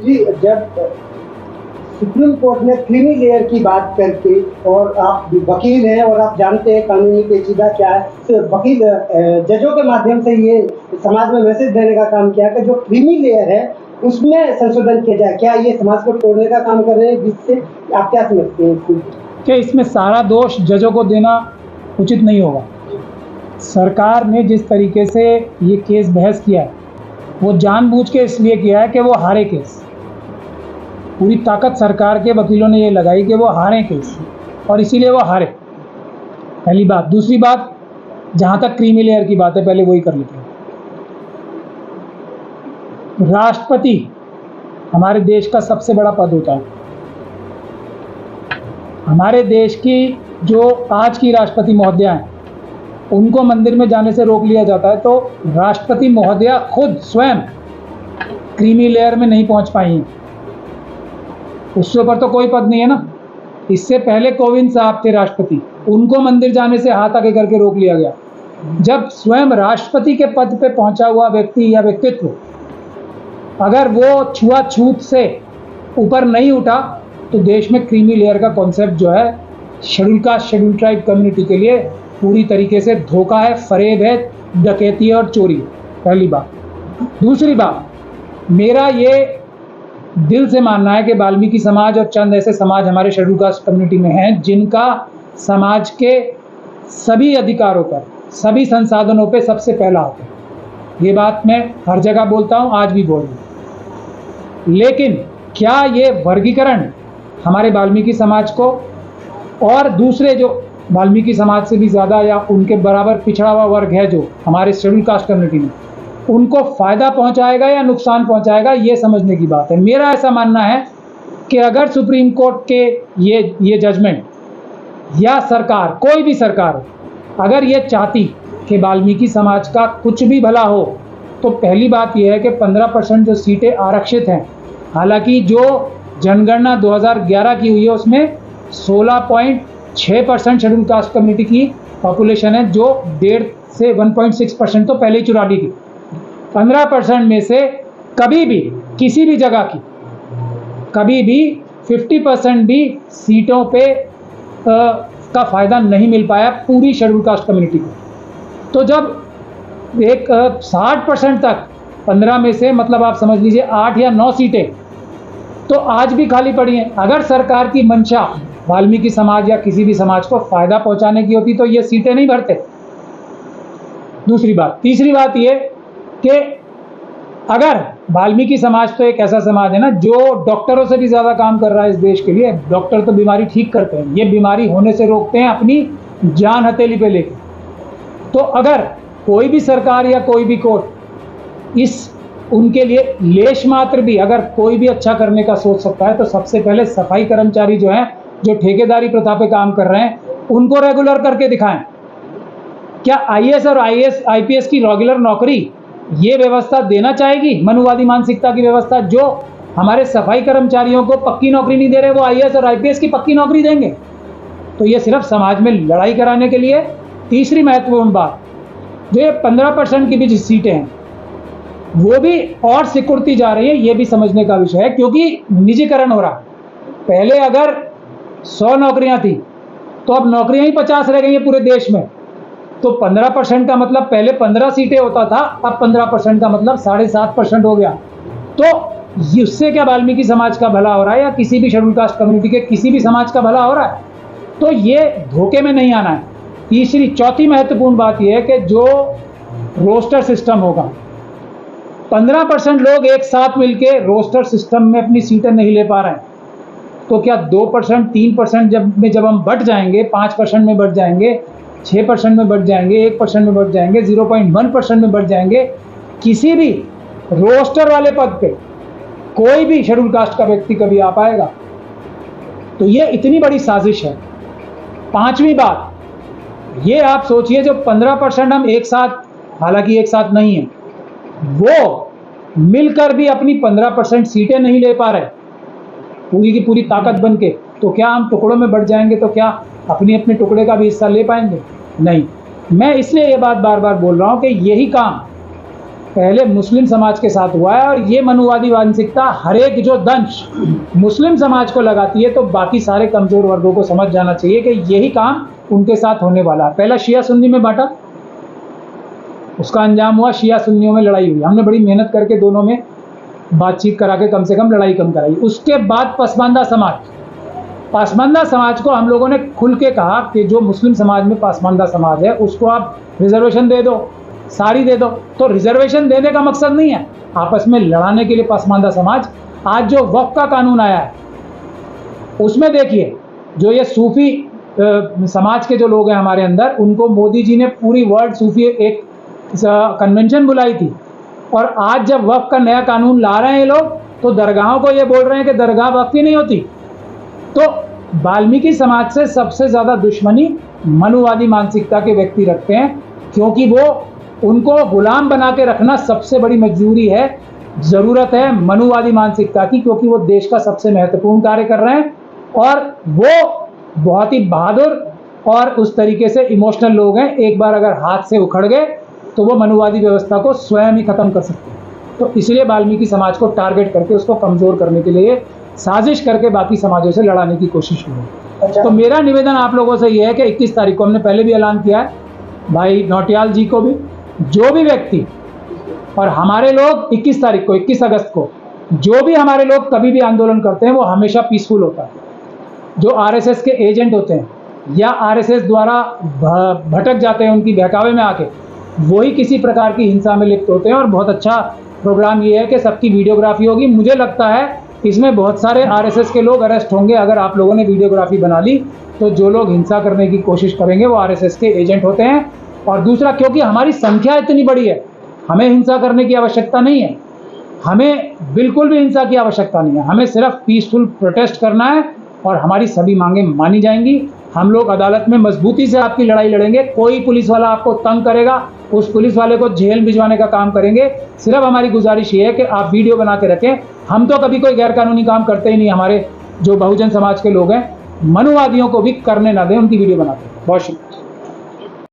जी, जब supreme court ने creamy layer की बात करके, और आप वकील हैं और आप जानते हैं कानूनी पेचीदा क्या है, तो वकील जजों के माध्यम से ये समाज में मैसेज देने का काम किया कि जो क्रीमी लेयर है उसमें संशोधन किया जाए। क्या ये समाज को तोड़ने का काम कर रहे हैं? जिससे आप क्या समझते हैं? कि इसमें सारा दोष जजों को देना उचित नहीं होगा। सरकार ने जिस तरीके से ये केस बहस किया है वो जानबूझ के इसलिए किया है कि वो हारे केस। पूरी ताकत सरकार के वकीलों ने ये लगाई कि वो हारे केस, और इसीलिए वो हारे। पहली बात। दूसरी बात, जहाँ तक क्रीमी लेयर की बात है पहले वही कर लेते हैं। राष्ट्रपति हमारे देश का सबसे बड़ा पद होता है। हमारे देश की जो आज की राष्ट्रपति महोदया हैं उनको मंदिर में जाने से रोक लिया जाता है, तो राष्ट्रपति महोदया खुद स्वयं क्रीमी लेयर में नहीं पहुंच पाई हैं। उसके ऊपर तो कोई पद नहीं है ना। इससे पहले कोविंद साहब थे राष्ट्रपति, उनको मंदिर जाने से हाथ आगे करके रोक लिया गया। जब स्वयं राष्ट्रपति के पद पे पहुंचा हुआ व्यक्ति या व्यक्तित्व अगर वो छुआछूत से ऊपर नहीं उठा, तो देश में क्रीमी लेयर का कॉन्सेप्ट जो है schedule caste schedule tribe community के लिए पूरी तरीके से धोखा है, फरेब है, डकैती है और चोरी है। पहली बात। दूसरी बात, मेरा ये दिल से मानना है कि वाल्मीकि समाज और चंद ऐसे समाज हमारे शेड्यूल कास्ट कम्युनिटी में हैं जिनका समाज के सभी अधिकारों पर, सभी संसाधनों पर सबसे पहला हक है। ये बात मैं हर जगह बोलता हूँ, आज भी बोल रहा हूँ। लेकिन क्या ये वर्गीकरण हमारे वाल्मीकि समाज को और दूसरे जो वाल्मीकि समाज से भी ज़्यादा या उनके बराबर पिछड़ा हुआ वर्ग है जो हमारे शेड्यूल कास्ट कम्युनिटी में, उनको फ़ायदा पहुंचाएगा या नुकसान पहुंचाएगा, ये समझने की बात है। मेरा ऐसा मानना है कि अगर सुप्रीम कोर्ट के ये जजमेंट या सरकार, कोई भी सरकार हो, अगर ये चाहती कि वाल्मीकि समाज का कुछ भी भला हो, तो पहली बात यह है कि 15% जो सीटें आरक्षित हैं, हालांकि जो जनगणना 2011 की हुई है उसमें 16.6% शेड्यूल कास्ट कम्युनिटी की पॉपुलेशन है, जो 1.5 से 1.6% तो पहले ही चुरा ली थी। 15% में से कभी भी किसी भी जगह की कभी भी 50% भी सीटों पे का फ़ायदा नहीं मिल पाया पूरी शेड्यूल कास्ट कम्युनिटी को। तो जब एक 60% तक 15 में से, मतलब आप समझ लीजिए 8 या 9 सीटें तो आज भी खाली पड़ी हैं। अगर सरकार की मंशा वाल्मीकि समाज या किसी भी समाज को फ़ायदा पहुंचाने की होती तो ये सीटें नहीं भरते। दूसरी बात। तीसरी बात ये कि अगर वाल्मीकि समाज तो एक ऐसा समाज है ना जो डॉक्टरों से भी ज़्यादा काम कर रहा है इस देश के लिए। डॉक्टर तो बीमारी ठीक करते हैं, ये बीमारी होने से रोकते हैं अपनी जान हथेली पे लेके। तो अगर कोई भी सरकार या कोई भी कोर्ट इस उनके लिए लेश मात्र भी अगर कोई भी अच्छा करने का सोच सकता है, तो सबसे पहले सफाई कर्मचारी जो हैं, जो ठेकेदारी प्रथा पे काम कर रहे हैं, उनको रेगुलर करके दिखाएं। क्या आईएएस और आईपीएस की रेगुलर नौकरी ये व्यवस्था देना चाहेगी? मनुवादी मानसिकता की व्यवस्था जो हमारे सफाई कर्मचारियों को पक्की नौकरी नहीं दे रहे, वो आईएएस और आईपीएस की पक्की नौकरी देंगे? तो ये सिर्फ समाज में लड़ाई कराने के लिए। तीसरी महत्वपूर्ण बात, जो ये 15% की भी जो सीटें हैं वो भी और सिकुड़ती जा रही है, ये भी समझने का विषय है, क्योंकि निजीकरण हो रहा है। पहले अगर 100 नौकरियां थी तो अब नौकरियां ही 50 रह गई हैं पूरे देश में। तो 15% का मतलब पहले 15 सीटें होता था, अब 15% का मतलब 7.5% हो गया। तो इससे क्या वाल्मीकि समाज का भला हो रहा है या किसी भी शेड्यूल कास्ट कम्युनिटी के किसी भी समाज का भला हो रहा है? तो ये धोखे में नहीं आना है। चौथी महत्वपूर्ण बात यह है कि जो रोस्टर सिस्टम होगा, 15% लोग एक साथ मिलकर रोस्टर सिस्टम में अपनी सीटें नहीं ले पा रहे हैं, तो क्या 2%, 3% जब हम बढ़ जाएंगे, 5% में बढ़ जाएंगे, 6% में बढ़ जाएंगे, 1% में बढ़ जाएंगे, 0.1% में बढ़ जाएंगे, किसी भी रोस्टर वाले पद पे कोई भी शेड्यूल कास्ट का व्यक्ति कभी आ पाएगा? तो ये इतनी बड़ी साजिश है। पांचवी बात, ये आप सोचिए जो 15% हम एक साथ, हालांकि एक साथ नहीं है, वो मिलकर भी अपनी 15% सीटें नहीं ले पा रहे पूरी की पूरी ताकत बन के, तो क्या हम टुकड़ों में बढ़ जाएंगे? तो क्या अपने अपने टुकड़े का भी हिस्सा ले पाएंगे? नहीं। मैं इसलिए ये बात बार बार बोल रहा हूँ कि यही काम पहले मुस्लिम समाज के साथ हुआ है, और ये मनुवादी मानसिकता हर एक जो दंश मुस्लिम समाज को लगाती है, तो बाकी सारे कमज़ोर वर्गों को समझ जाना चाहिए कि यही काम उनके साथ होने वाला है। पहला शिया सुन्नी में बांटा, उसका अंजाम हुआ शिया सुन्नियों में लड़ाई हुई। हमने बड़ी मेहनत करके दोनों में बातचीत करा के कम से कम लड़ाई कम कराई। उसके बाद पसमानदा समाज को हम लोगों ने खुल के कहा कि जो मुस्लिम समाज में पसमानदा समाज है उसको आप रिजर्वेशन दे दो, सारी दे दो। तो रिजर्वेशन देने का मकसद नहीं है, आपस में लड़ाने के लिए पसमानदा समाज। आज जो वक्फ का कानून आया है उसमें देखिए, जो ये सूफी समाज के जो लोग हैं हमारे अंदर, उनको मोदी जी ने पूरी वर्ल्ड सूफी एक कन्वेंशन बुलाई थी, और आज जब वक्फ का नया कानून ला रहे हैं ये लोग, तो दरगाहों को ये बोल रहे हैं कि दरगाह वक्फ ही नहीं होती। तो वाल्मीकि समाज से सबसे ज़्यादा दुश्मनी मनुवादी मानसिकता के व्यक्ति रखते हैं, क्योंकि वो उनको गुलाम बना के रखना सबसे बड़ी मजबूरी है, ज़रूरत है मनुवादी मानसिकता की, क्योंकि वो देश का सबसे महत्वपूर्ण कार्य कर रहे हैं, और वो बहुत ही बहादुर और उस तरीके से इमोशनल लोग हैं। एक बार अगर हाथ से उखड़ गए तो वो मनुवादी व्यवस्था को स्वयं ही ख़त्म कर सकते हैं। तो इसलिए वाल्मीकि समाज को टारगेट करके उसको कमज़ोर करने के लिए साजिश करके बाकी समाजों से लड़ाने की कोशिश हुई। अच्छा। तो मेरा निवेदन आप लोगों से ये है कि 21 तारीख को, हमने पहले भी ऐलान किया है भाई नौटियाल जी को भी, जो भी व्यक्ति और हमारे लोग 21 तारीख को, 21 अगस्त को जो भी हमारे लोग कभी भी आंदोलन करते हैं वो हमेशा पीसफुल होता है। जो आरएसएस के एजेंट होते हैं या आरएसएस द्वारा भटक जाते हैं उनकी बहकावे में आके, वही किसी प्रकार की हिंसा में लिप्त होते हैं। और बहुत अच्छा प्रोग्राम ये है कि सबकी वीडियोग्राफी होगी। मुझे लगता है इसमें बहुत सारे आरएसएस के लोग अरेस्ट होंगे अगर आप लोगों ने वीडियोग्राफी बना ली। तो जो लोग हिंसा करने की कोशिश करेंगे वो आरएसएस के एजेंट होते हैं। और दूसरा, क्योंकि हमारी संख्या इतनी बड़ी है, हमें हिंसा करने की आवश्यकता नहीं है, हमें बिल्कुल भी हिंसा की आवश्यकता नहीं है। हमें सिर्फ पीसफुल प्रोटेस्ट करना है और हमारी सभी मांगें मानी जाएंगी। हम लोग अदालत में मजबूती से आपकी लड़ाई लड़ेंगे। कोई पुलिस वाला आपको तंग करेगा, उस पुलिस वाले को जेल भिजवाने का काम करेंगे। सिर्फ हमारी गुजारिश ये है कि आप वीडियो बना के रखें। हम तो कभी कोई गैरकानूनी काम करते ही नहीं। हमारे जो बहुजन समाज के लोग हैं, मनुवादियों को भी करने ना दें, उनकी वीडियो बनाते हैं। बहुत शुक्रिया।